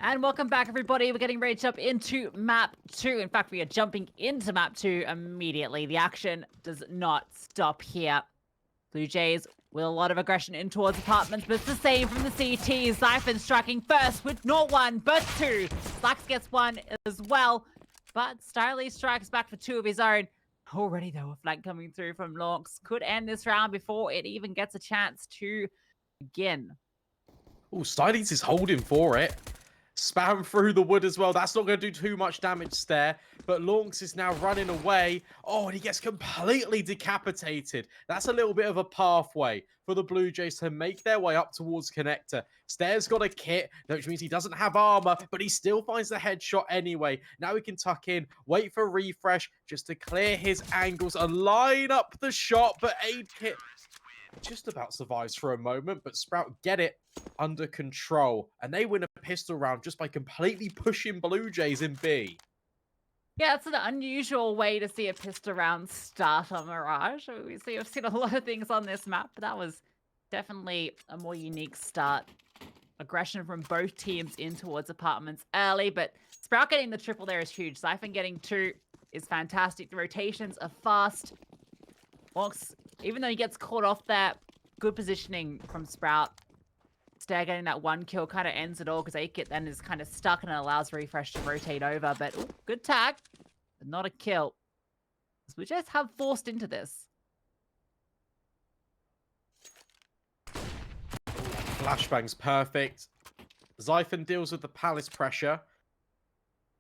And welcome back, everybody. We're getting ready to jump into map 2. In fact, we are jumping into map 2 immediately. The action does not stop here. Blue Jays with a lot of aggression in towards apartments, but it's the same from the CT. Zyphon striking first with not one, but two. StaehrH gets one as well, but StaehrH strikes back for two of his own. Already, though, a flank coming through from LauNX could end this round before it even gets a chance to begin. Oh, StaehrH is holding for it. Spam through the wood as well. That's not going to do too much damage, Stair. But LauNX is now running away. Oh, and he gets completely decapitated. That's a little bit of a pathway for the Blue Jays to make their way up towards Connector. Stair's got a kit, which means he doesn't have armor, but he still finds the headshot anyway. Now he can tuck in, wait for refresh, just to clear his angles and line up the shot. But aid kit just about survives for a moment, but Sprout get it under control, and they win a pistol round just by completely pushing Blue Jays in B. Yeah, it's an unusual way to see a pistol round start on Mirage. We've seen a lot of things on this map, but that was definitely a more unique start. Aggression from both teams in towards apartments early, but Sprout getting the triple there is huge. Zyphon getting two is fantastic. The rotations are fast. LauNX, even though he gets caught off there, good positioning from Sprout. StaehrH getting that one kill kind of ends it all because AKIT then is kind of stuck and it allows refrezh to rotate over. But ooh, good tag, but not a kill. We just have forced into this. Flashbang's perfect. Zyphon deals with the palace pressure.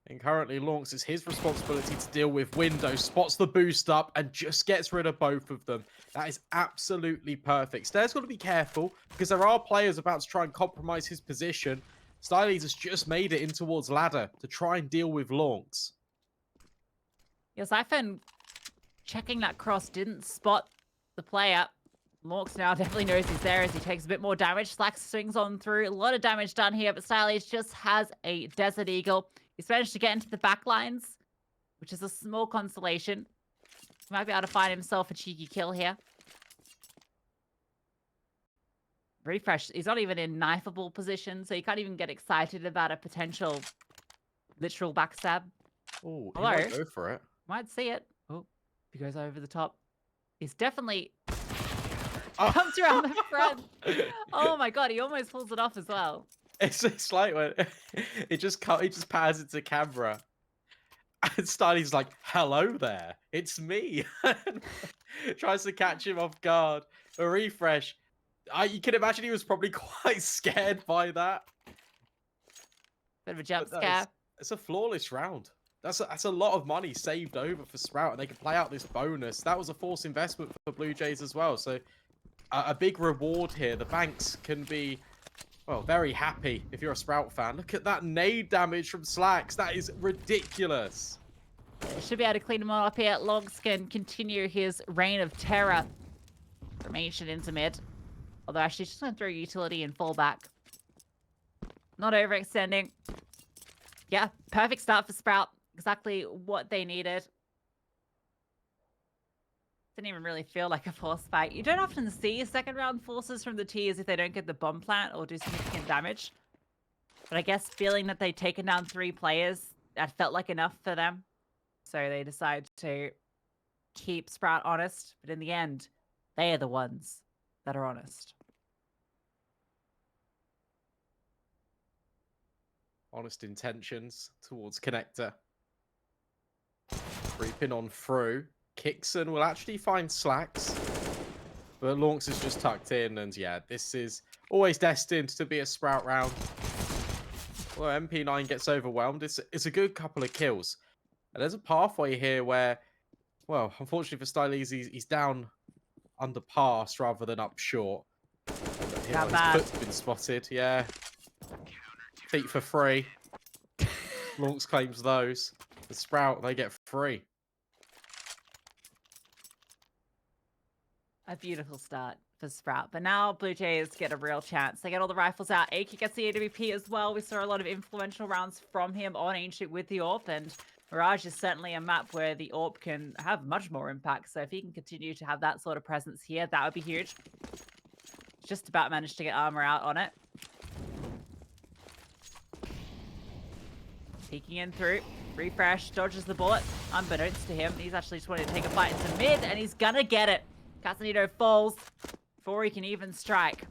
And currently LauNX is his responsibility to deal with window, spots the boost up, and just gets rid of both of them. That is absolutely perfect. StaehrH's got to be careful, because there are players about to try and compromise his position. StaehrH has just made it in towards ladder to try and deal with LauNX. Yeah, Zyphon checking that cross, didn't spot the player. LauNX now definitely knows he's there as he takes a bit more damage. Slaxz swings on through. A lot of damage done here, but StaehrH just has a Desert Eagle. He's managed to get into the back lines, which is a small consolation. He might be able to find himself a cheeky kill here. refrezh, he's not even in knifeable position, so you can't even get excited about a potential literal backstab. Oh, he Hello. might go for it. Might see it. Oh, he goes over the top. He's definitely comes around the front. Oh my god, he almost pulls it off as well. It's like when he just pans into camera, and StaehrH's like, "Hello there, it's me." Tries to catch him off guard. A refrezh. You can imagine he was probably quite scared by that. Bit of a jump scare. It's a flawless round. That's a lot of money saved over for Sprout, and they can play out this bonus. That was a forced investment for Blue Jays as well. So a big reward here. The banks can be, well, very happy if you're a Sprout fan. Look at that nade damage from Slaxz. That is ridiculous. Should be able to clean him up here. LauNX can continue his reign of terror. Formation into mid. Although actually just going to throw utility and fall back. Not overextending. Yeah, perfect start for Sprout. Exactly what they needed. Didn't even really feel like a forced fight. You don't often see second round forces from the tiers if they don't get the bomb plant or do significant damage. But I guess feeling that they'd taken down 3 players, that felt like enough for them. So they decide to keep Sprout honest. But in the end, they are the ones that are honest. Honest intentions towards Connector. Creeping on through. Kyxsan will actually find Slaxz. But LauNX is just tucked in, and yeah, this is always destined to be a Sprout round. Well, MP9 gets overwhelmed. It's a good couple of kills. And there's a pathway here where, well, unfortunately for StaehrH, he's down under pass rather than up short. Not his bad. foot's been spotted, yeah. Feet for free. LauNX claims those. The Sprout, they get free. A beautiful start for Sprout. But now Blue Jays get a real chance. They get all the rifles out. AKIT gets the AWP as well. We saw a lot of influential rounds from him on Ancient with the AWP. And Mirage is certainly a map where the AWP can have much more impact. So if he can continue to have that sort of presence here, that would be huge. Just about managed to get armor out on it. Peeking in through. Refresh dodges the bullet. Unbeknownst to him, he's actually just wanting to take a fight into mid, and he's gonna get it. Casanito falls before he can even strike.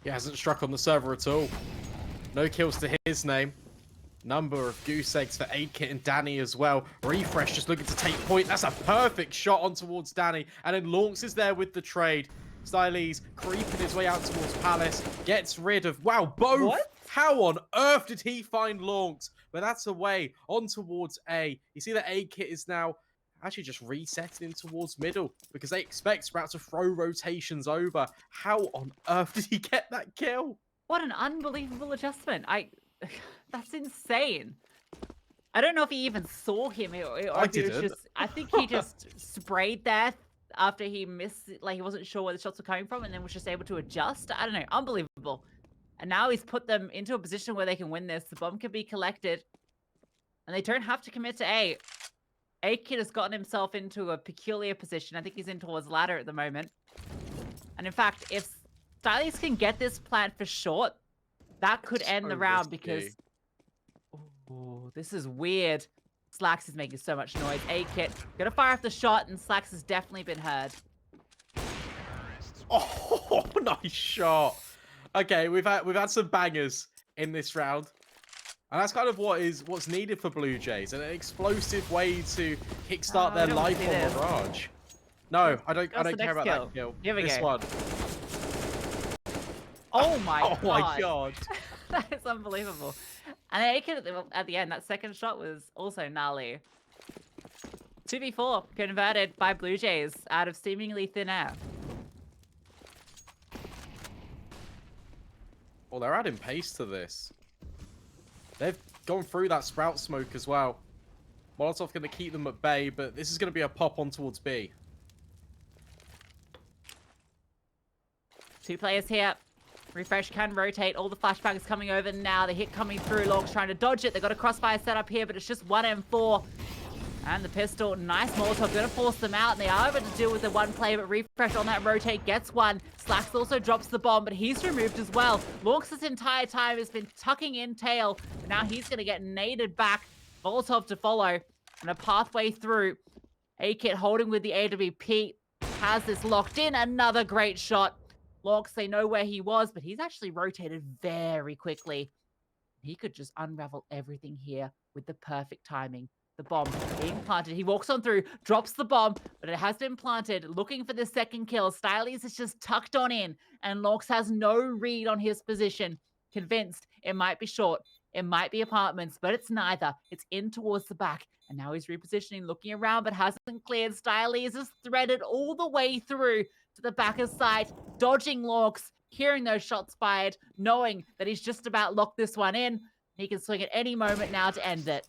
He hasn't struck on the server at all. No kills to his name. Number of goose eggs for 8kit and Danny as well. Refresh just looking to take point. That's a perfect shot on towards Danny. And then LauNX is there with the trade. StaehrH creeping his way out towards Palace. Gets rid of, wow, both. What? How on earth did he find LauNX? But that's away on towards A. You see that 8kit is now actually just resetting in towards middle because they expect Sprout to throw rotations over. How on earth did he get that kill? What an unbelievable adjustment. That's insane. I don't know if he even saw him or if he was just, I think he just sprayed there after he missed, like he wasn't sure where the shots were coming from and then was just able to adjust. I don't know, unbelievable. And now he's put them into a position where they can win this. The bomb can be collected and they don't have to commit to A. 8kit has gotten himself into a peculiar position. I think he's in towards ladder at the moment. And in fact, if StaehrH can get this plant for short, that could end the round because... Oh, this is weird. StaehrH is making so much noise. 8kit gonna fire off the shot and StaehrH has definitely been heard. Oh, nice shot. Okay, we've had some bangers in this round. And that's kind of what's needed for BLUEJAYS, an explosive way to kickstart their life on Mirage. No, I don't care about that kill. Here we this go. one. Oh my god. Oh my god. That is unbelievable. And 8kit at the end, that second shot was also gnarly. 2v4 converted by BLUEJAYS out of seemingly thin air. Well, they're adding pace to this. They've gone through that Sprout smoke as well. Molotov going to keep them at bay, but this is going to be a pop on towards B. 2 players here. Refresh can rotate. All the flashbangs coming over now. The hit coming through. LauNX trying to dodge it. They've got a crossfire set up here, but it's just 1M4. And the pistol, nice Molotov, going to force them out. And they are able to deal with the one play, but Refresh on that rotate gets one. StaehrH also drops the bomb, but he's removed as well. LauNX this entire time has been tucking in tail. But now he's going to get naded back. Molotov to follow. And a pathway through. 8kit holding with the AWP. Has this locked in. Another great shot. LauNX, they know where he was, but he's actually rotated very quickly. He could just unravel everything here with the perfect timing. The bomb being planted. He walks on through, drops the bomb, but it has been planted. Looking for the second kill. StaehrH is just tucked on in, and LauNX has no read on his position. Convinced it might be short. It might be apartments, but it's neither. It's in towards the back. And now he's repositioning, looking around, but hasn't cleared. StaehrH is threaded all the way through to the back of sight, dodging LauNX, hearing those shots fired, knowing that he's just about locked this one in. He can swing at any moment now to end it.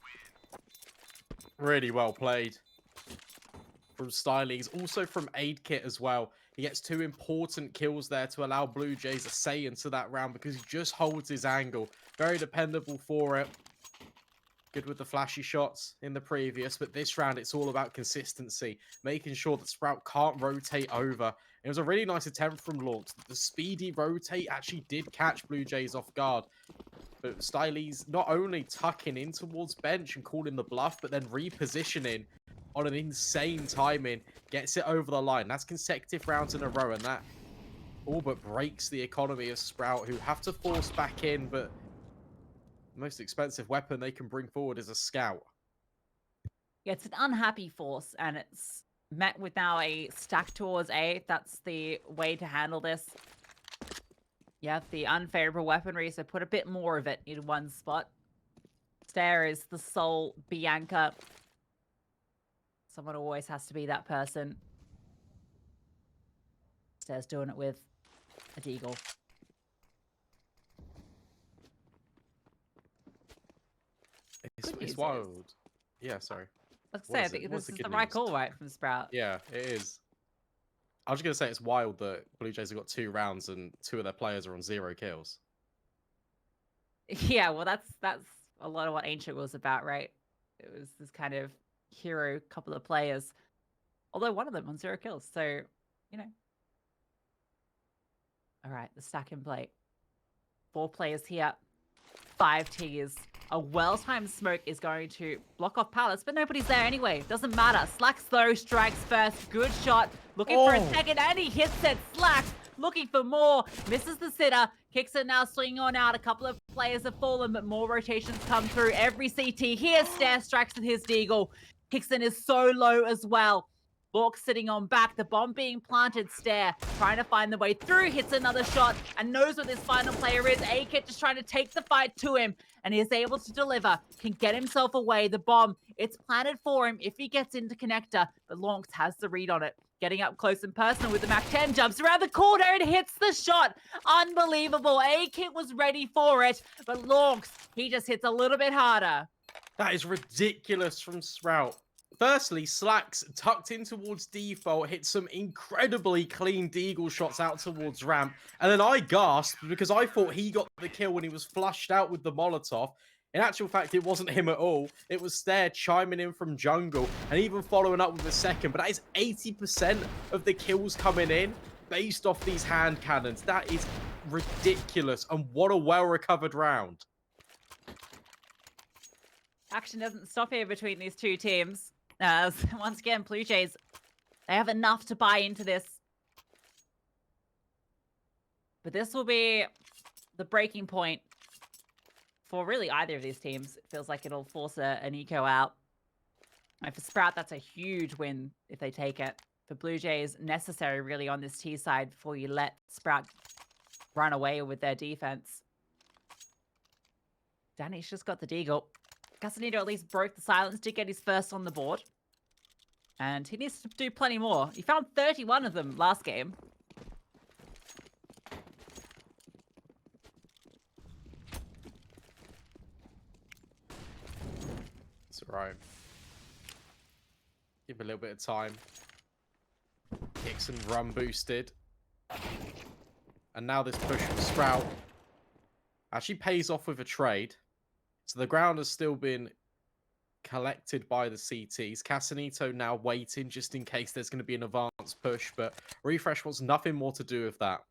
Really well played from StaehrH, also from 8kit as well. He gets 2 important kills there to allow BLUEJAYS a say into that round because he just holds his angle. Very dependable for it. Good with the flashy shots in the previous, but this round it's all about consistency, making sure that Sprout can't rotate over. It was a really nice attempt from LauNX. The speedy rotate actually did catch BLUEJAYS off guard. But StaehrH not only tucking in towards bench and calling the bluff, but then repositioning on an insane timing, gets it over the line. That's consecutive rounds in a row, and that all but breaks the economy of Sprout, who have to force back in, but the most expensive weapon they can bring forward is a scout. Yeah, it's an unhappy force, and it's met with now a stack towards A. That's the way to handle this. Yeah, the unfavorable weaponry, so put a bit more of it in one spot. StaehrH is the sole Bianca. Someone always has to be that person. StaehrH doing it with a deagle. It's wild. Yeah, sorry. I was going to say, I think this is the right call, right, from Sprout. Yeah, it is. I was just going to say it's wild that BLUEJAYS have got 2 rounds and 2 of their players are on 0 kills. Yeah, well, that's a lot of what Ancient was about, right? It was this kind of hero couple of players. Although one of them on 0 kills, so, you know. All right, the stack in play. 4 players here. 5 tiers. A well-timed smoke is going to block off pallets, but nobody's there anyway. Doesn't matter. StaehrH though strikes first. Good shot. Looking for a second, and he hits it. StaehrH looking for more. Misses the sitter. Kicks it now, swinging on out. A couple of players have fallen, but more rotations come through. Every CT here. StaehrH strikes with his deagle. Hickson is so low as well. LaunX sitting on back, the bomb being planted. StaehrH trying to find the way through, hits another shot, and knows what this final player is. AKIT just trying to take the fight to him, and he is able to deliver, can get himself away. The bomb, it's planted for him if he gets into connector, but LaunX has the read on it. Getting up close and personal with the MAC-10, jumps around the corner and hits the shot. Unbelievable. AKIT was ready for it, but LaunX, he just hits a little bit harder. That is ridiculous from Sprout. Firstly, StaehrH tucked in towards default, hit some incredibly clean deagle shots out towards ramp, and then I gasped because I thought he got the kill when he was flushed out with the Molotov. In actual fact, it wasn't him at all. It was StaehrH chiming in from jungle and even following up with a second, but that is 80% of the kills coming in based off these hand cannons. That is ridiculous, and what a well-recovered round. Action doesn't stop here between these two teams. Once again, BlueJays, they have enough to buy into this. But this will be the breaking point for really either of these teams. It feels like it'll force an eco out. And for Sprout, that's a huge win if they take it. For BlueJays, necessary really on this T side before you let Sprout run away with their defense. Danny's just got the deagle. Casanito at least broke the silence to get his first on the board. And he needs to do plenty more. He found 31 of them last game. It's alright. Give a little bit of time. Hickson run boosted. And now this push from Sprout actually pays off with a trade. So the ground has still been collected by the CTs. Casanito now waiting just in case there's going to be an advanced push, but Refrezh wants nothing more to do with that.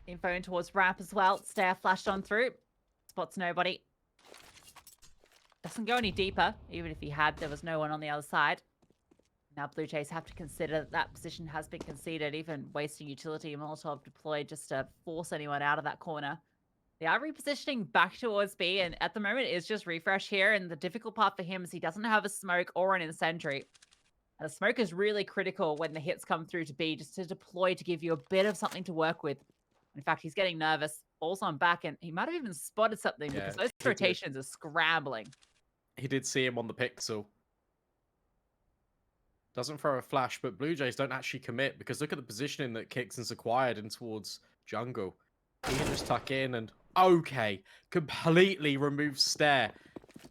Info in towards ramp as well. StaehrH flashed on through. Spots nobody. Doesn't go any deeper. Even if he had, there was no one on the other side. Now BlueJays have to consider that that position has been conceded, even wasting utility and Molotov deployed just to force anyone out of that corner. They are repositioning back towards B, and at the moment it's just Refrezh here, and the difficult part for him is he doesn't have a smoke or an incendiary. And the smoke is really critical when the hits come through to B, just to deploy to give you a bit of something to work with. In fact, he's getting nervous, falls on back, and he might have even spotted something because those rotations are scrambling. He did see him on the pixel. Doesn't throw a flash, but BlueJays don't actually commit because look at the positioning that Kickson's acquired in towards jungle. He can just tuck in and, okay, completely remove StaehrH.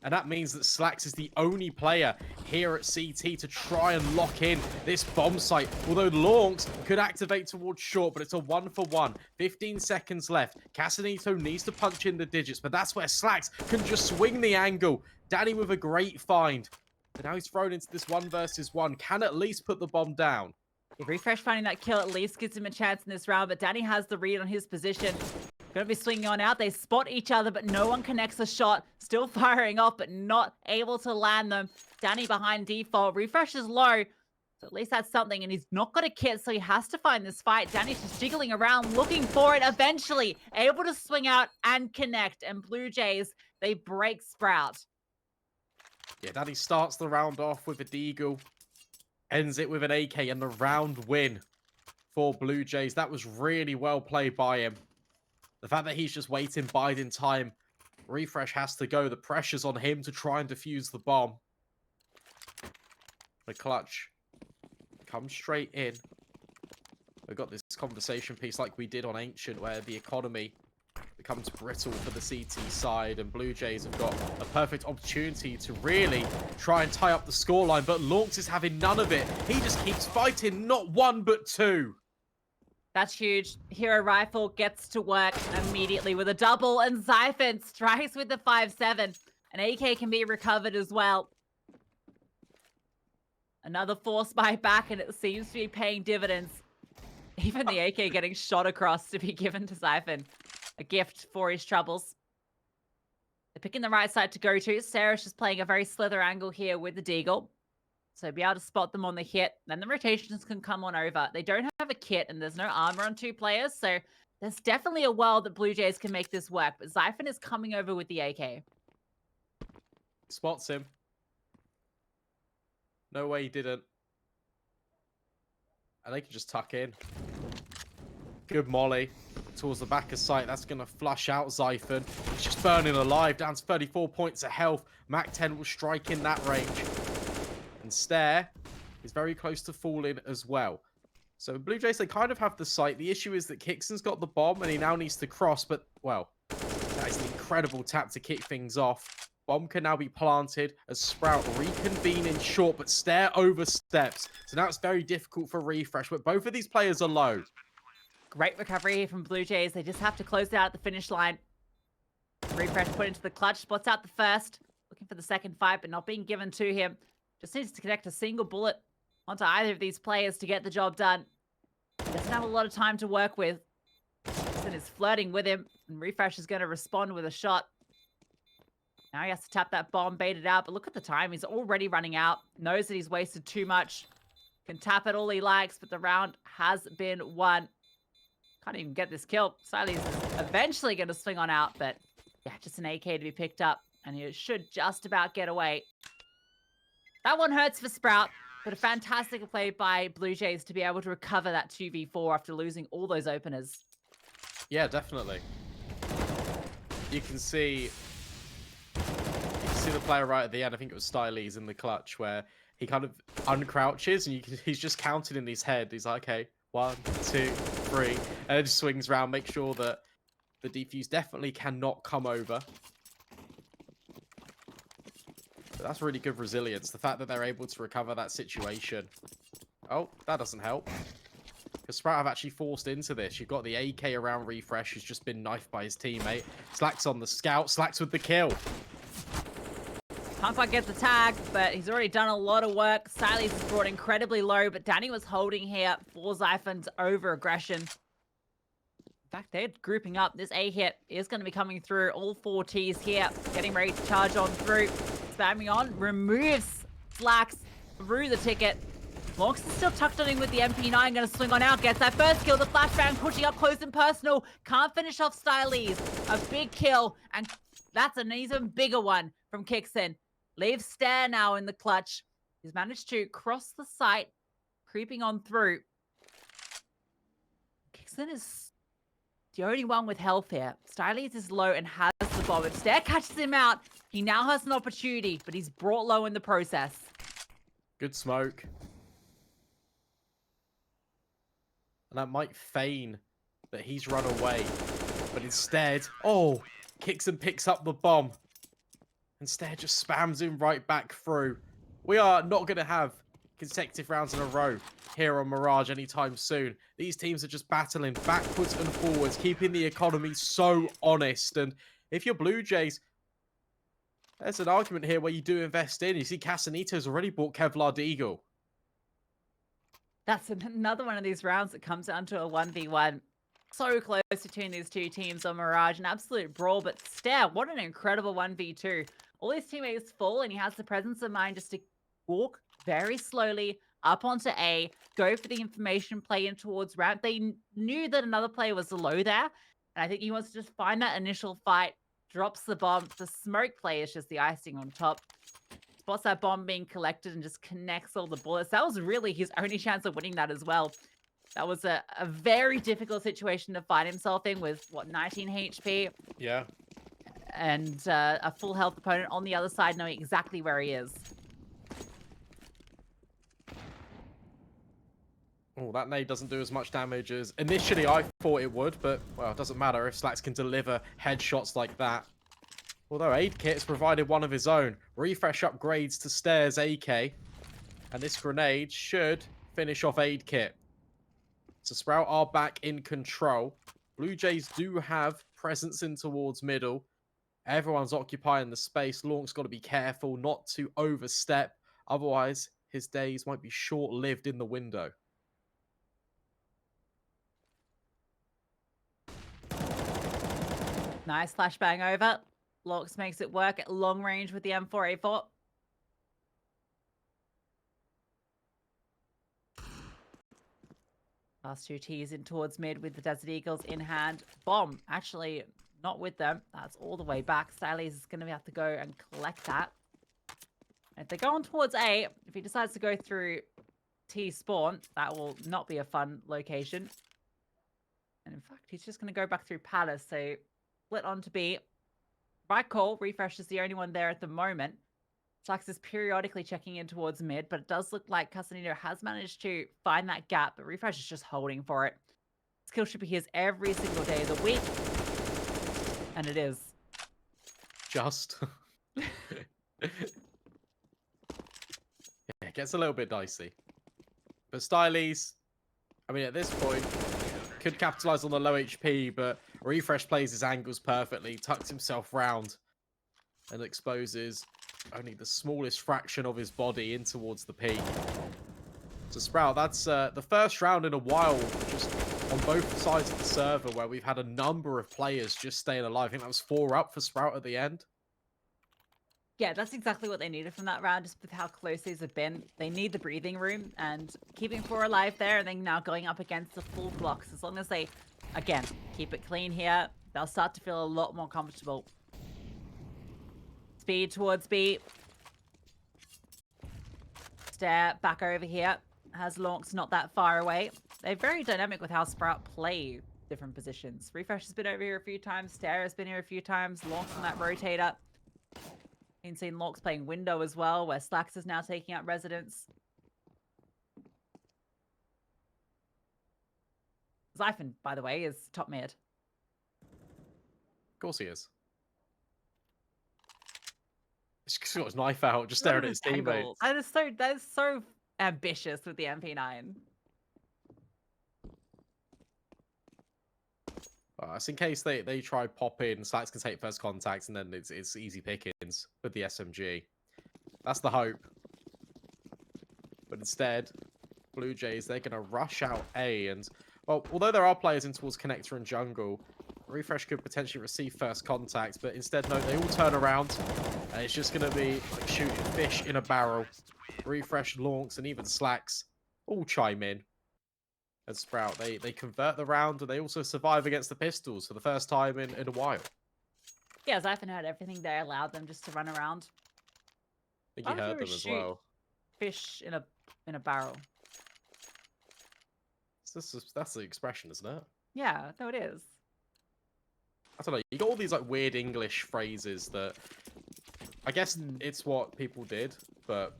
And that means that StaehrH is the only player here at CT to try and lock in this bomb site. Although LaunX could activate towards short, but it's a 1-for-1. 15 seconds left. Casanito needs to punch in the digits, but that's where StaehrH can just swing the angle. Danny with a great find. But now he's thrown into this 1 versus 1. Can at least put the bomb down. Refrezh finding that kill at least gives him a chance in this round, but Danny has the read on his position. Gonna be swinging on out. They spot each other, but no one connects a shot. Still firing off, but not able to land them. Danny behind default. Refrezh is low, so at least that's something, and he's not got a kit, so he has to find this fight. Danny's just jiggling around, looking for it. Eventually, able to swing out and connect, and BlueJays, they break Sprout. Yeah, Danny starts the round off with a deagle, ends it with an AK, and the round win for BlueJays. That was really well played by him. The fact that he's just waiting, biding time. Refrezh has to go. The pressure's on him to try and defuse the bomb. The clutch comes straight in. We've got this conversation piece like we did on Ancient, where the economy becomes brittle for the CT side, and BlueJays have got a perfect opportunity to really try and tie up the scoreline, but LaunX is having none of it. He just keeps fighting, not 1 but 2. That's huge. Hero Rifle gets to work immediately with a double, and Zyphon strikes with the 5-7. An AK can be recovered as well. Another force buy back, and it seems to be paying dividends. Even the AK getting shot across to be given to Zyphon. A gift for his troubles. They're picking the right side to go to. StaehrH is playing a very slither angle here with the Deagle. So be able to spot them on the hit. Then the rotations can come on over. They don't have a kit and there's no armor on 2 players. So there's definitely a world that Blue Jays can make this work. But Zyphon is coming over with the AK. Spots him. No way he didn't. And they can just tuck in. Good molly towards the back of sight. That's going to flush out Zyphon. He's just burning alive. Down to 34 points of health. Mac 10 will strike in that range. And StaehrH is very close to falling as well. So Blue Jays, they kind of have the sight. The issue is that Kyxsan's got the bomb and he now needs to cross. But, well, that is an incredible tap to kick things off. Bomb can now be planted as Sprout reconvene in short, but StaehrH oversteps. So now it's very difficult for refrezh, but both of these players are low. Great recovery here from Blue Jays. They just have to close it out at the finish line. refrezh put into the clutch, spots out the first. Looking for the second fight, but not being given to him. Just needs to connect a single bullet onto either of these players to get the job done. Doesn't have a lot of time to work with. Kyxsan is flirting with him, and refrezh is going to respond with a shot. Now he has to tap that bomb, bait it out, but look at the time. He's already running out. Knows that he's wasted too much. Can tap it all he likes, but the round has been won. Can't even get this kill. StaehrH is eventually going to swing on out, but yeah, just an AK to be picked up, and he should just about get away. That one hurts for Sprout, but a fantastic play by Blue Jays to be able to recover that 2v4 after losing all those openers. Yeah, definitely. You can see the player right at the end. I think it was StaehrH in the clutch where he kind of uncrouches and he's just counting in his head. He's like, okay, 1, 2, 3, and then just swings around, make sure that the defuse definitely cannot come over. But that's really good resilience. The fact that they're able to recover that situation. Oh, that doesn't help. Because Sprout have actually forced into this. You've got the AK around refrezh, who's just been knifed by his teammate. StaehrH on the scout. StaehrH with the kill. Can't quite get the tag, but he's already done a lot of work. StaehrH is brought incredibly low, but Danny was holding here for Zyphon's over-aggression. In fact, they're grouping up. This A-hit is going to be coming through. All 4 Ts here, getting ready to charge on through. Spamming on, removes StaehrH through the ticket. LauNX is still tucked on in with the MP9, going to swing on out, gets that first kill. The flashbang pushing up close and personal. Can't finish off StaehrH. A big kill, and that's an even bigger one from Kyxsan. Leaves StaehrH now in the clutch. He's managed to cross the site, creeping on through. Kyxsan is the only one with health here. StaehrH is low and has the bomb. If StaehrH catches him out, he now has an opportunity, but he's brought low in the process. Good smoke. And that might feign that he's run away. But instead, oh, Kyxsan picks up the bomb. And StaehrH just spams him right back through. We are not going to have consecutive rounds in a row here on Mirage anytime soon. These teams are just battling backwards and forwards, keeping the economy so honest. And if you're Blue Jays, there's an argument here where you do invest in. You see Casanito's already bought Kevlar Deagle. That's another one of these rounds that comes down to a 1v1. So close between these two teams on Mirage. An absolute brawl, but StaehrH, what an incredible 1v2. All his teammates fall, and he has the presence of mind just to walk very slowly up onto A, go for the information play in towards ramp. They knew that another player was low there, and I think he wants to just find that initial fight, drops the bomb. The smoke play is just the icing on top. Spots that bomb being collected and just connects all the bullets. That was really his only chance of winning that as well. That was a very difficult situation to find himself in with, what, 19 HP? Yeah. And a full health opponent on the other side knowing exactly where he is. Oh, that nade doesn't do as much damage as initially I thought it would, but, well, it doesn't matter if StaehrH can deliver headshots like that. Although Aid Kit's provided one of his own. refrezh upgrades to StaehrH's AK. And this grenade should finish off Aid Kit. So Sprout are back in control. Blue Jays do have presence in towards middle. Everyone's occupying the space. LauNX's got to be careful not to overstep. Otherwise, his days might be short-lived in the window. Nice flashbang over. LauNX makes it work at long range with the M4A4. Last two T's in towards mid with the Desert Eagles in hand. Bomb, actually not with them. That's all the way back. StaehrH is going to have to go and collect that. If they go on towards A, if he decides to go through T spawn, that will not be a fun location. And in fact, he's just going to go back through Palace. So split on to B. Right call. Refrezh is the only one there at the moment. StaehrH is periodically checking in towards mid, but it does look like Casanino has managed to find that gap, but refrezh is just holding for it. This kill should be his every single day of the week. And it is. Just. Yeah, it gets a little bit dicey. But StaehrH, I mean, at this point, could capitalize on the low HP, but refrezh plays his angles perfectly, tucks himself round, and exposes only the smallest fraction of his body in towards the peak. So Sprout, that's the first round in a while, just on both sides of the server, where we've had a number of players just staying alive. I think that was 4 up for Sprout at the end. Yeah, that's exactly what they needed from that round, just with how close these have been. They need the breathing room, and keeping 4 alive there, and then now going up against the full blocks. As long as they, again, keep it clean here, they'll start to feel a lot more comfortable. Speed towards B. StaehrH back over here. Has LauNX not that far away. They're very dynamic with how Sprout play different positions. Refrezh has been over here a few times. StaehrH has been here a few times. LauNX on that rotator. You've seen LauNX playing window as well, where StaehrH is now taking out residence. Zyphon, by the way, is top mid. Of course he is. He's just got his knife out, just staring at his teammates. That is so ambitious with the MP9. It's in case they try pop in, StaehrH can take first contact, and then it's easy pickings with the SMG. That's the hope. But instead, BLUEJAYS, they're going to rush out A, and, well, although there are players in towards connector and jungle, refrezh could potentially receive first contact, but instead, no, they all turn around, and it's just going to be like shooting fish in a barrel. refrezh, LauNX, and even StaehrH all chime in. And Sprout, they convert the round, and they also survive against the pistols for the first time in a while. Yeah, Zyphon had everything there, allowed them just to run around. I think you heard them as well. Fish in a barrel. That's the expression, isn't it? Yeah, no, it is. I don't know. You got all these like weird English phrases that I guess it's what people did, but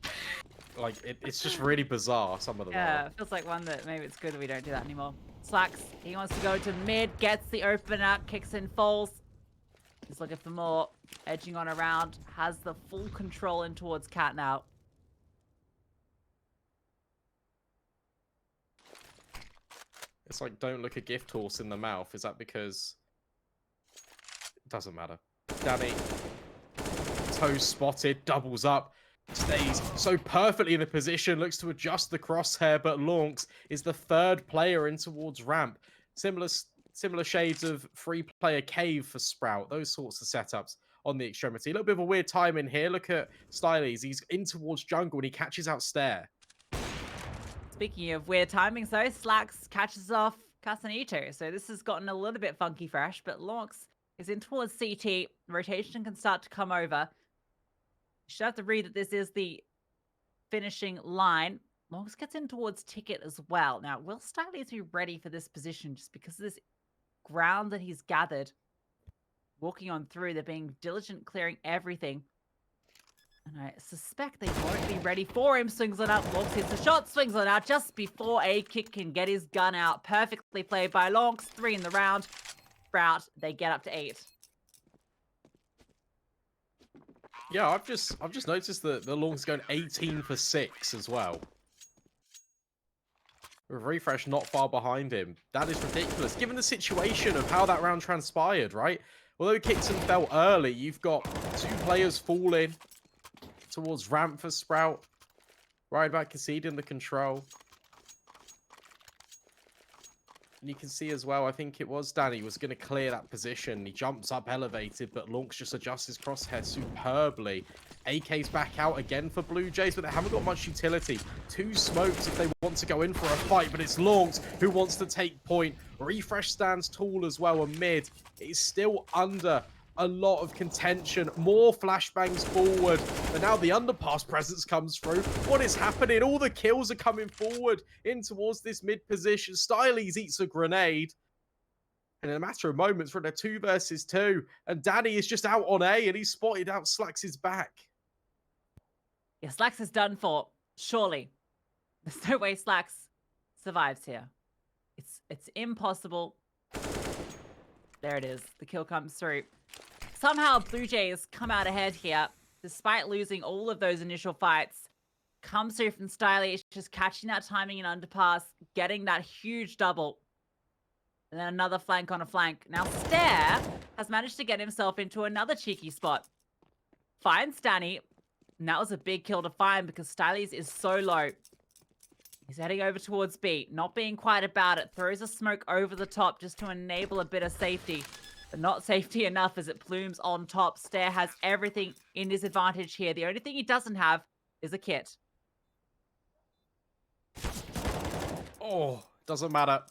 like it's just really bizarre. Some of them. Yeah, it feels like one that maybe it's good that we don't do that anymore. StaehrH, he wants to go to mid, gets the opener, kicks in, falls. He's looking for more, edging on around, has the full control in towards Cat now. It's like, don't look a gift horse in the mouth. Is that because it doesn't matter? Danny, toe spotted, doubles up, stays so perfectly in the position, looks to adjust the crosshair, but LauNX is the 3rd player in towards ramp. Similar shades of 3-player cave for Sprout, those sorts of setups on the extremity. A little bit of a weird time in here. Look at StaehrH, he's in towards jungle and he catches out StaehrH. Speaking of weird timings though, StaehrH catches off Casanino. So this has gotten a little bit funky fresh, but LauNX is in towards CT. Rotation can start to come over. You should have to read that this is the finishing line. LauNX gets in towards ticket as well. Now, will StaehrH be ready for this position just because of this ground that he's gathered? Walking on through, they're being diligent, clearing everything. And I suspect they won't be ready for him. Swings it up, LauNX hits the shot, swings it out just before A Kick can get his gun out. Perfectly played by LauNX. 3 in the round. Sprout, they get up to 8. Yeah, I've just noticed that the LauNX going 18 for 6 as well. With refrezh not far behind him. That is ridiculous, given the situation of how that round transpired, right? Although Kyxsan fell early, you've got 2 players falling towards ramp for Sprout. Right back conceding the control. And you can see as well, I think it was Danny was going to clear that position. He jumps up elevated, but LauNX just adjusts his crosshair superbly. AK's back out again for BLUEJAYS, but they haven't got much utility. 2 smokes if they want to go in for a fight, but it's LauNX who wants to take point. Refrezh stands tall as well, and mid is still under a lot of contention. More flashbangs forward, and now the underpass presence comes through. What is happening? All the kills are coming forward in towards this mid position. StaehrH eats a grenade, and in a matter of moments, we're in a 2 versus 2, and Danny is just out on A, and he's spotted out StaehrH's back. Yeah, StaehrH is done for. Surely, there's no way StaehrH survives here. It's impossible. There it is. The kill comes through. Somehow BLUEJAYS come out ahead here, despite losing all of those initial fights. Comes through from StaehrH, just catching that timing in underpass, getting that huge double. And then another flank on a flank. Now StaehrH has managed to get himself into another cheeky spot. Finds Danny. And that was a big kill to find because StaehrH is so low. He's heading over towards B, not being quite about it. Throws a smoke over the top just to enable a bit of safety. But not safety enough as it plumes on top. StaehrH has everything in his advantage here. The only thing he doesn't have is a kit. Oh, doesn't matter.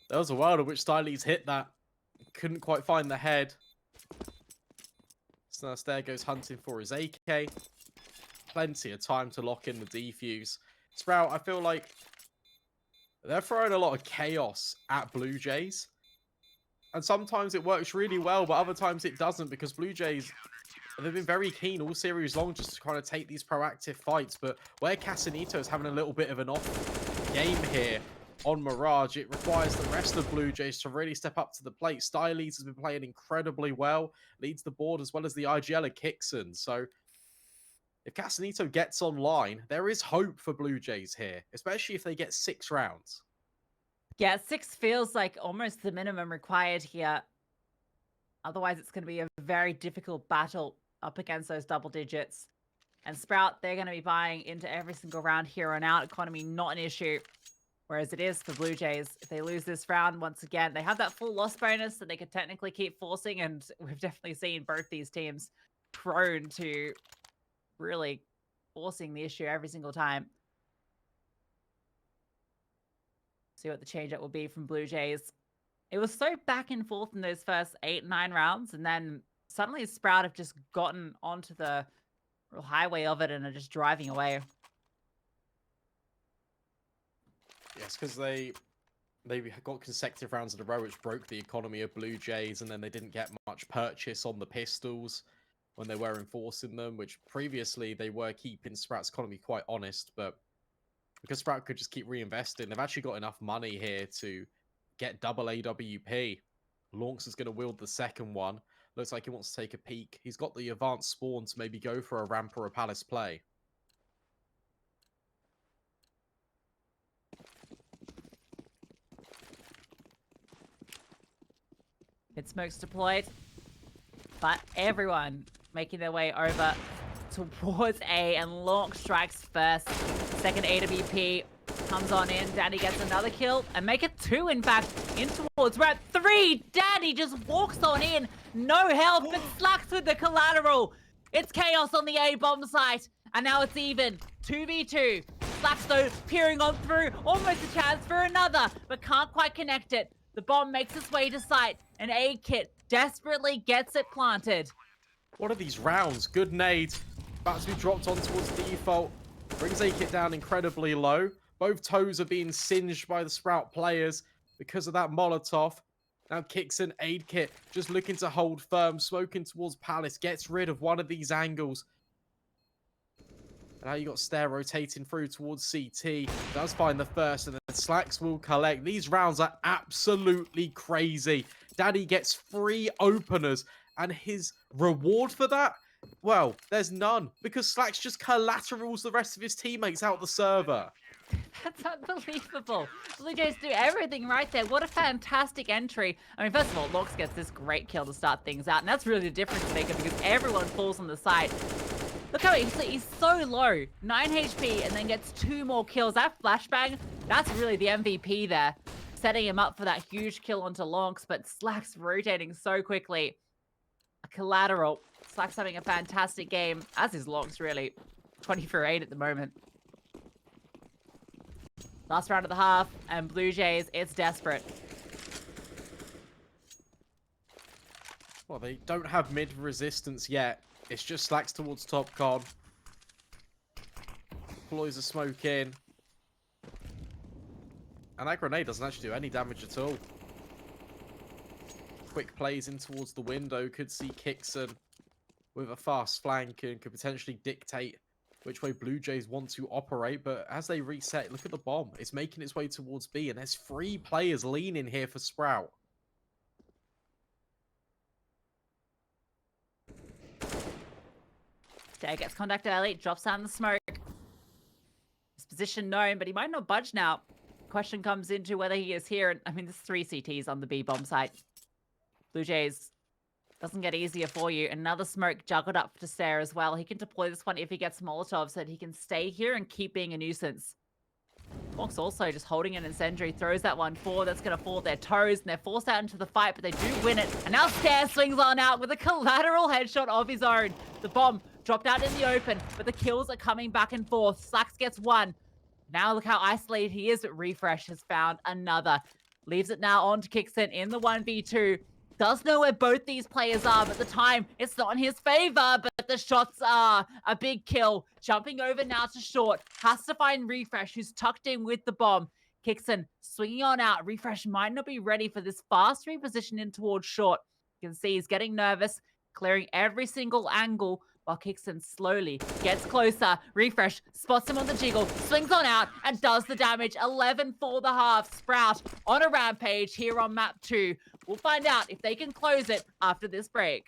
There was a world in which StaehrH hit that. Couldn't quite find the head. So now StaehrH goes hunting for his AK. Plenty of time to lock in the defuse. Sprout, I feel like they're throwing a lot of chaos at BLUEJAYS. And sometimes it works really well, but other times it doesn't, because BLUEJAYS, they've been very keen all series long just to kind of take these proactive fights. But where Casanito is having a little bit of an off game here on Mirage, it requires the rest of BLUEJAYS to really step up to the plate. StaehrH has been playing incredibly well, leads the board as well as the CSGO. So if Casanito gets online, there is hope for BLUEJAYS here, especially if they get 6 rounds. Yeah, 6 feels like almost the minimum required here. Otherwise, it's going to be a very difficult battle up against those double digits. And Sprout, they're going to be buying into every single round here on out. Economy not an issue. Whereas it is for BLUEJAYS. If they lose this round, once again, they have that full loss bonus that they could technically keep forcing. And we've definitely seen both these teams prone to really forcing the issue every single time. See what the change-up will be from BLUEJAYS. It was so back and forth in those first 8-9 rounds, and then suddenly Sprout have just gotten onto the real highway of it and are just driving away. Yes, because they got consecutive rounds in a row, which broke the economy of BLUEJAYS, and then they didn't get much purchase on the pistols when they were enforcing them, which previously they were keeping Sprout's economy quite honest, but because Sprout could just keep reinvesting, they've actually got enough money here to get double AWP. LauNX is going to wield the second one. Looks like he wants to take a peek. He's got the advanced spawn to maybe go for a ramp or a palace play. Mid smoke's deployed, but everyone making their way over towards A, and LauNX strikes first. Second AWP comes on in. Danny gets another kill and make it 2, in fact, in towards. We're at 3. Danny just walks on in. No help, but StaehrH with the collateral. It's chaos on the A bomb site, and now it's even. 2v2. StaehrH, though, peering on through. Almost a chance for another, but can't quite connect it. The bomb makes its way to site, and A-Kit desperately gets it planted. What are these rounds? Good nade. About to be dropped on towards default. Brings A-Kit down incredibly low. Both toes are being singed by the Sprout players because of that Molotov. Now Kyxsan, A-Kit, just looking to hold firm. Smoking towards Palace. Gets rid of one of these angles. And now you got StaehrH rotating through towards CT. Does find the first, and then StaehrH will collect. These rounds are absolutely crazy. Daddy gets 3 openers, and his reward for that? Well, there's none, because StaehrH just collaterals the rest of his teammates out the server. That's unbelievable. BLUEJAYS do everything right there. What a fantastic entry. I mean, first of all, LauNX gets this great kill to start things out, and that's really the difference maker because everyone falls on the side. Look how he's so low. 9 HP and then gets 2 more kills. That flashbang, that's really the MVP there. setting him up for that huge kill onto LauNX, but SlaxZ rotating so quickly. A collateral. SlaxZ having a fantastic game, as is LauNX really. 20 for 8 at the moment. Last round of the half, and BLUEJAYS, it's desperate. Well, they don't have mid resistance yet. It's just SlaxZ towards top con. Deploys a smoke in. And that grenade doesn't actually do any damage at all. Quick plays in towards the window. Could see CSGO with a fast flank and could potentially dictate which way BLUEJAYS want to operate. But as they reset, look at the bomb. It's making its way towards B, and there's 3 players leaning here for Sprout. StaehrH gets contact early, drops down the smoke. His position known, but he might not budge now. Question comes into whether he is here. And I mean, there's 3 CTs on the B bomb site. BLUEJAYS doesn't get easier for you. Another smoke juggled up to StaehrH as well. He can deploy this one if he gets Molotov so that he can stay here and keep being a nuisance. LauNX also just holding an incendiary, throws that one forward. That's going to fall at their toes, and they're forced out into the fight, but they do win it. And now StaehrH swings on out with a collateral headshot of his own. The bomb dropped out in the open, but the kills are coming back and forth. SlaxZ gets one. Now look how isolated he is, but refrezh has found another. Leaves it now on to CSGO in the 1v2. Does know where both these players are, but the time, it's not in his favor, but the shots are a big kill. Jumping over now to short. Has to find refrezh, who's tucked in with the bomb. CSGO swinging on out. refrezh might not be ready for this fast reposition in towards short. You can see he's getting nervous, clearing every single angle, while CSGO slowly gets closer. refrezh spots him on the jiggle, swings on out, and does the damage. 11 for the half. Sprout on a rampage here on map 2. We'll find out if they can close it after this break.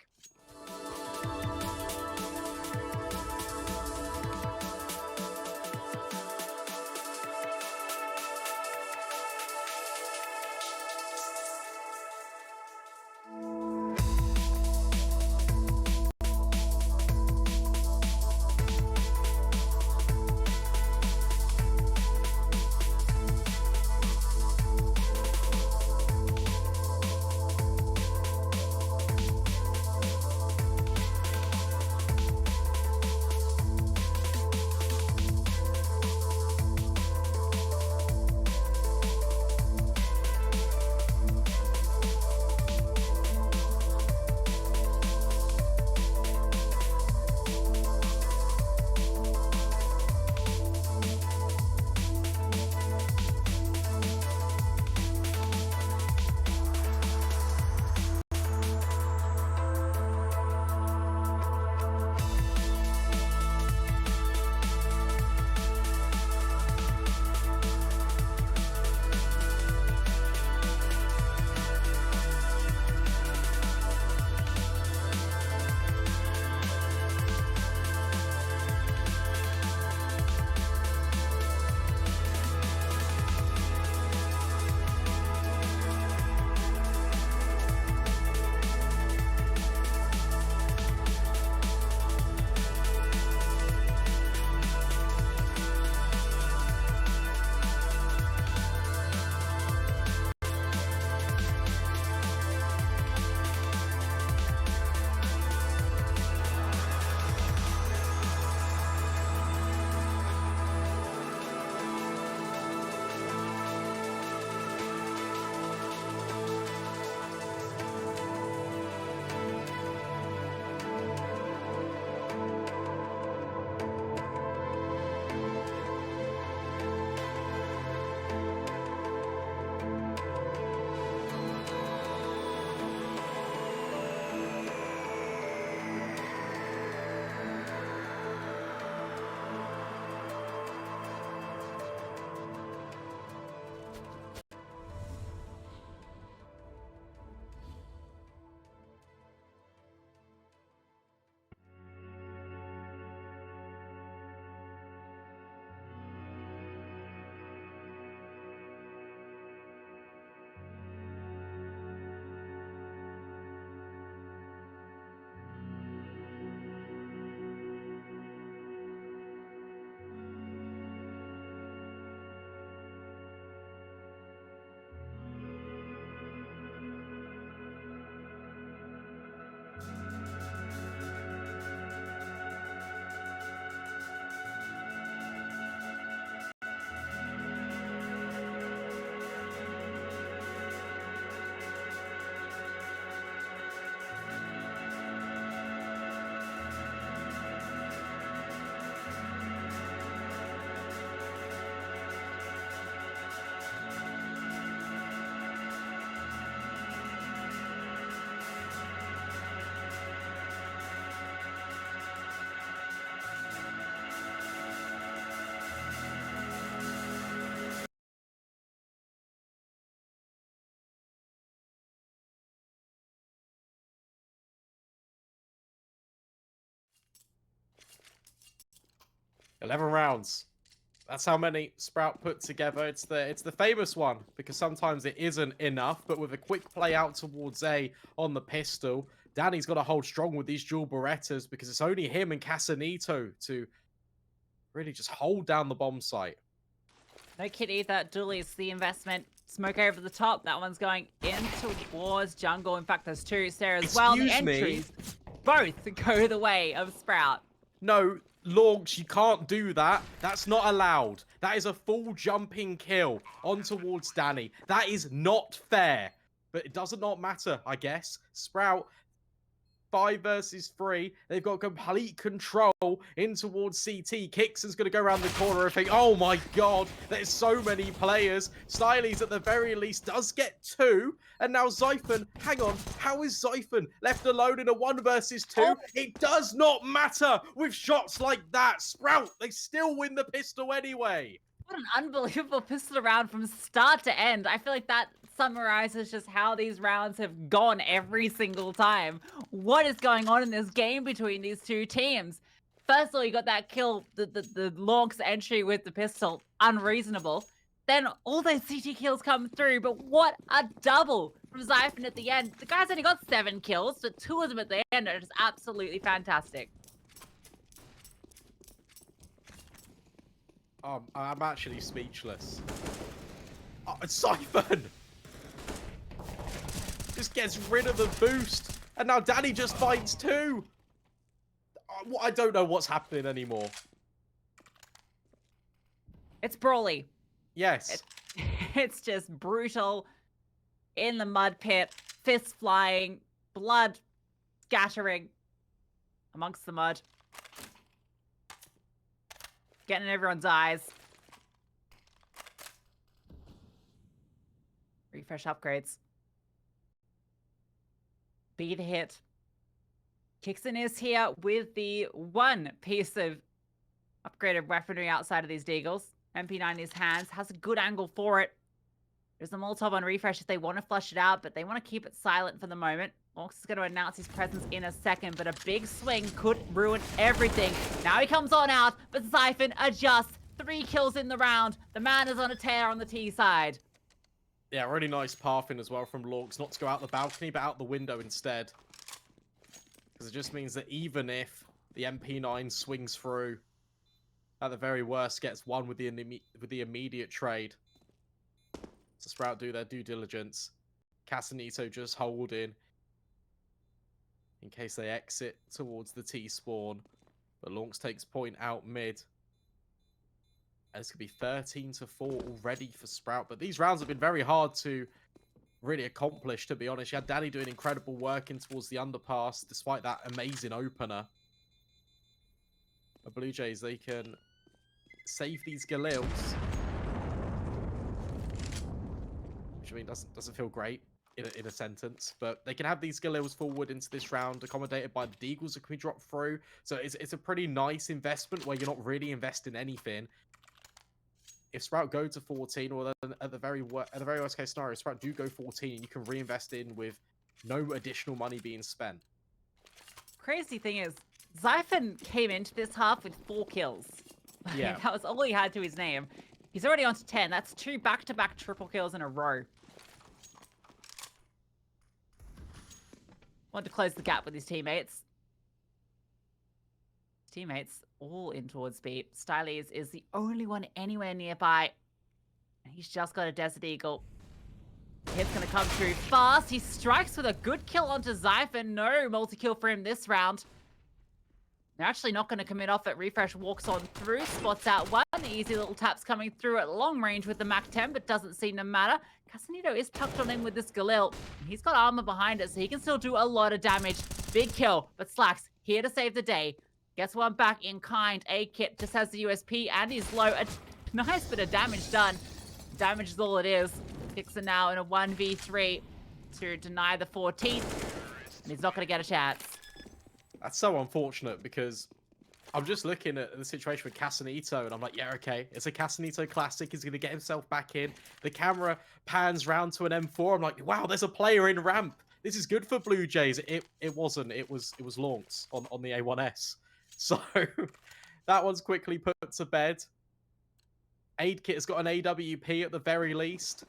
11 rounds. That's how many Sprout put together. It's the famous one because sometimes it isn't enough. But with a quick play out towards A on the pistol, Danny's got to hold strong with these dual Berettas because it's only him and Casanito to really just hold down the bomb site. No kid either. Dooley's the investment. Smoke over the top. That one's going in towards jungle. In fact, there's two there as well. The entries both go the way of Sprout. No, LauNX, you can't do that. That's not allowed. That is a full jumping kill on towards Danny. That is not fair. But it does not matter, I guess. Sprout, 5 versus 3. They've got complete control in towards CT. Kyxsan's going to go around the corner and think, oh my god, there's so many players. StaehrH at the very least does get 2. And now Zyphon, hang on, how is Zyphon left alone in a 1 versus 2? Oh. It does not matter with shots like that. Sprout, they still win the pistol anyway. What an unbelievable pistol round from start to end. I feel like that summarizes just how these rounds have gone every single time. What is going on in this game between these two teams? First of all, you got that kill, the LauNX entry with the pistol, unreasonable. Then all those CT kills come through, but what a double from Zyphon at the end. The guy's only got 7 kills, but 2 of them at the end are just absolutely fantastic. I'm actually speechless. Oh, Zyphon just gets rid of the boost, and now Danny just finds 2. I don't know what's happening anymore. It's brawly. Yes. It's just brutal. In the mud pit, fists flying, blood scattering amongst the mud. Getting in everyone's eyes. Refresh upgrades. B the hit. Kyxsan is here with the 1 piece of upgraded weaponry outside of these deagles. MP9 in his hands. Has a good angle for it. There's a Molotov on refresh if they want to flush it out, but they want to keep it silent for the moment. LauNX is going to announce his presence in a second, but a big swing could ruin everything. Now he comes on out, but Zyphon adjusts. 3 kills in the round. The man is on a tear on the T side. Yeah, really nice pathing as well from LauNX. Not to go out the balcony, but out the window instead. Because it just means that even if the MP9 swings through, at the very worst, gets 1 with the immediate trade. So Sprout do their due diligence. Casanito just holding in case they exit towards the T spawn. But LauNX takes point out mid. And it's going to be 13-4 already for Sprout. But these rounds have been very hard to really accomplish, to be honest. You had Danny doing incredible work in towards the underpass, despite that amazing opener. The BLUEJAYS, they can save these Galils. Which, I mean, doesn't feel great in a sentence. But they can have these Galils forward into this round, accommodated by the Deagles that can be dropped through. So it's a pretty nice investment where you're not really investing anything. If Sprout go to 14, or at the very worst case scenario, Sprout do go 14, you can reinvest in with no additional money being spent. Crazy thing is, Zyphon came into this half with 4 kills. Yeah. That was all he had to his name. He's already on to 10. That's 2 back-to-back triple kills in a row. Want to close the gap with his teammates. All in towards B. StaehrH is the only one anywhere nearby. He's just got a Desert Eagle. Hit's going to come through fast. He strikes with a good kill onto Zyphon. No multi-kill for him this round. They're actually not going to commit off it. Refrezh walks on through, spots out 1. The easy little taps coming through at long range with the MAC-10, but doesn't seem to matter. Casanito is tucked on in with this Galil. He's got armor behind it, so he can still do a lot of damage. Big kill, but StaehrH here to save the day. Gets 1 back in kind. A-Kit just has the USP and he's low. A nice bit of damage done. Damage is all it is. Kyxsan now in a 1v3 to deny the 14th. And he's not going to get a chance. That's so unfortunate because I'm just looking at the situation with Casanito and I'm like, yeah, okay. It's a Casanito classic. He's going to get himself back in. The camera pans round to an M4. I'm like, wow, there's a player in ramp. This is good for BLUEJAYS. It wasn't. It was LauNX on the A1S. So That one's quickly put to bed. Aidkit has got an AWP at the very least.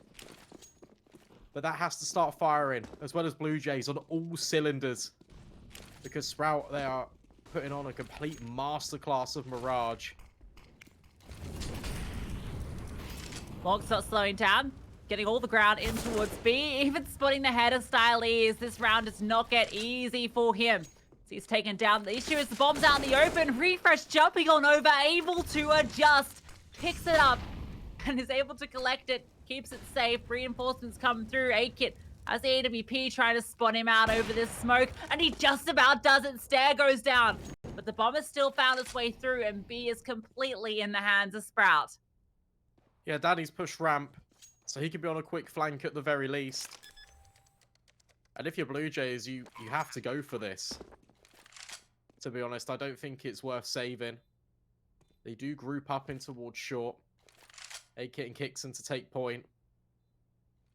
But that has to start firing, as well as BLUEJAYS on all cylinders. Because Sprout, they are putting on a complete masterclass of Mirage. LONX not slowing down, getting all the ground in towards B, even spotting the head of StaehrH. This round does not get easy for him. So he's taken down. The issue is the bomb's out in the open. Refrezh jumping on over, able to adjust, picks it up, and is able to collect it, keeps it safe. Reinforcements come through. Aidkit has the AWP trying to spot him out over this smoke, and he just about does it. Stair goes down, but the bomb has still found its way through, and B is completely in the hands of Sprout. Yeah, Danny's pushed ramp, so he can be on a quick flank at the very least. And if you're BLUEJAYS, you have to go for this. To be honest, I don't think it's worth saving. They do group up in towards short. Aidkit and Kyxsan to take point.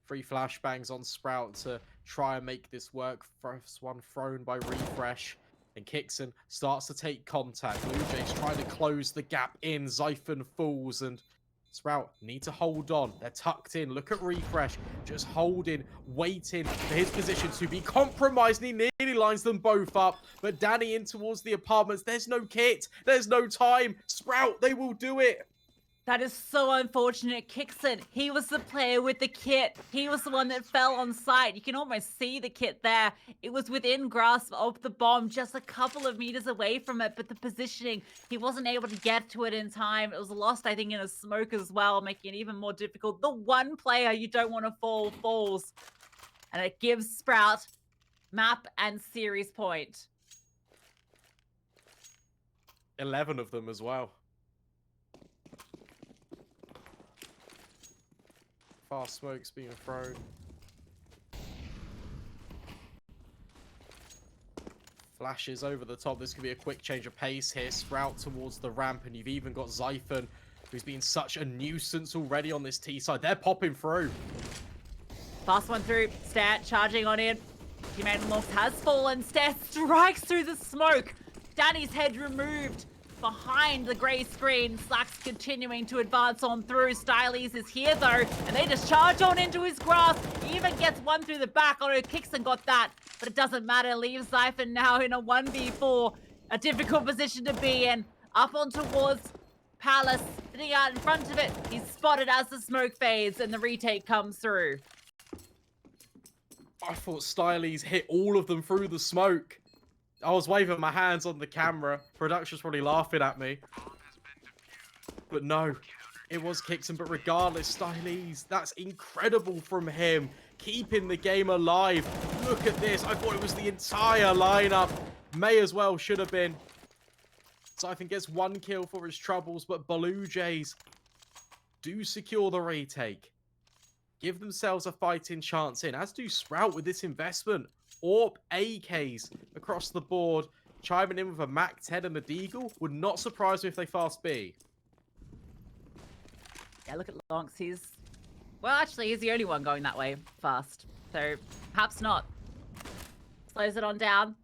3 flashbangs on Sprout to try and make this work. First one thrown by Refrezh. And Kyxsan starts to take contact. BLUEJAYS trying to close the gap in. Zyphon falls, and Sprout need to hold on. They're tucked in. Look at Refrezh just holding, waiting for his position to be compromised. And he nearly lines them both up. But Danny in towards the apartments. There's no kit. There's no time. Sprout, they will do it. That is so unfortunate. Kyxsan, he was the player with the kit. He was the one that fell on site. You can almost see the kit there. It was within grasp of the bomb, just a couple of meters away from it, but the positioning, he wasn't able to get to it in time. It was lost, I think, in a smoke as well, making it even more difficult. The one player you don't want to fall falls, and it gives Sprout map and series point. 11 of them as well. Fast smokes being thrown. Flashes over the top. This could be a quick change of pace here. Sprout towards the ramp, and you've even got Zyphon, who's been such a nuisance already on this T side. They're popping through. Fast one through. Staehr charging on in. Teammate LONX has fallen. Staehr strikes through the smoke. Danny's head removed behind the grey screen. SlaxZ continuing to advance on through. StaehrH is here though, and they just charge on into his grasp. He even gets one through the back. Oh no, Kyxsan got that, but it doesn't matter. Leaves Zyphon now in a 1v4. A difficult position to be in. Up on towards Palace, sitting out in front of it. He's spotted as the smoke fades and the retake comes through. I thought StaehrH hit all of them through the smoke. I was waving my hands on the camera. Production's probably laughing at me. But no, it was Kyxsan. But regardless, StaehrH, that's incredible from him. Keeping the game alive. Look at this. I thought it was the entire lineup. May as well should have been. Zyphon gets 1 kill for his troubles, but BLUEJAYS do secure the retake. Give themselves a fighting chance in, as do Sprout with this investment. AWP, AKs across the board, chiming in with a Mac 10 and a Deagle. Would not surprise me if they fast B. Yeah, look at LONX. Well, actually, he's the only one going that way fast. So, perhaps not. Slows it on down.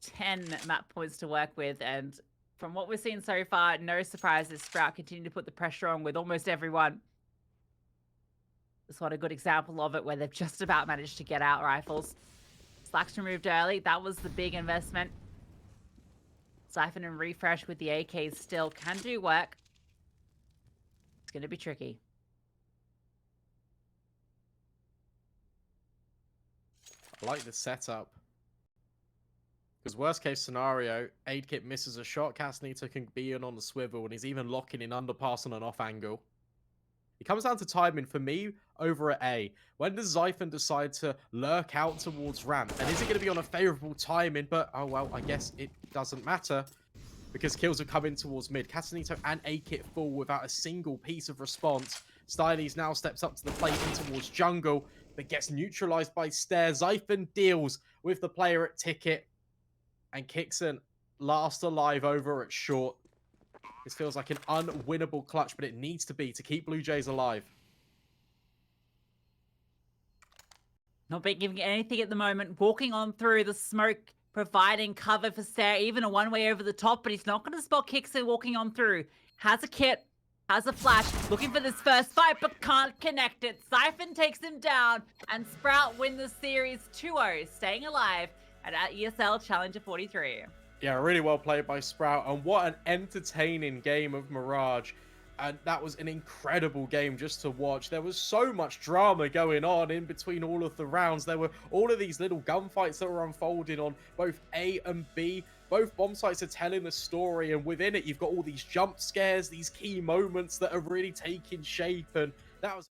Ten map points to work with, and from what we've seen so far, no surprises. Sprout continue to put the pressure on with almost everyone. This one a good example of it, where they've just about managed to get out rifles. SlaxZ removed early. That was the big investment. Zyphon and Refrezh with the AKs still can do work. It's going to be tricky. I like the setup. Because worst case scenario, Aidkit misses a shot, Castanito can be in on the swivel, and he's even locking in underpass on an off angle. It comes down to timing for me over at A. When does Zyphon decide to lurk out towards ramp? And is it going to be on a favorable timing? But, oh well, I guess it doesn't matter. Because kills have come in towards mid. Castanito and Aidkit fall without a single piece of response. StaehrH now steps up to the plate in towards jungle, but gets neutralized by Staehr. Zyphon deals with the player at ticket. And Kyxsan last alive over at short. This feels like an unwinnable clutch, but it needs to be to keep BLUEJAYS alive. Not being giving anything at the moment. Walking on through the smoke, providing cover for StaehrH, even a one-way over the top, but he's not going to spot Kyxsan walking on through. Has a kit, has a flash, looking for this first fight, but can't connect it. Zyphon takes him down, and Sprout win the series 2-0, staying alive at ESL Challenger 43. Yeah, really well played by Sprout, and what an entertaining game of Mirage. And that was an incredible game just to watch. There was so much drama going on in between all of the rounds. There were all of these little gunfights that were unfolding on both A and B. Both bomb sites are telling a story, and within it, you've got all these jump scares, these key moments that are really taking shape, and that was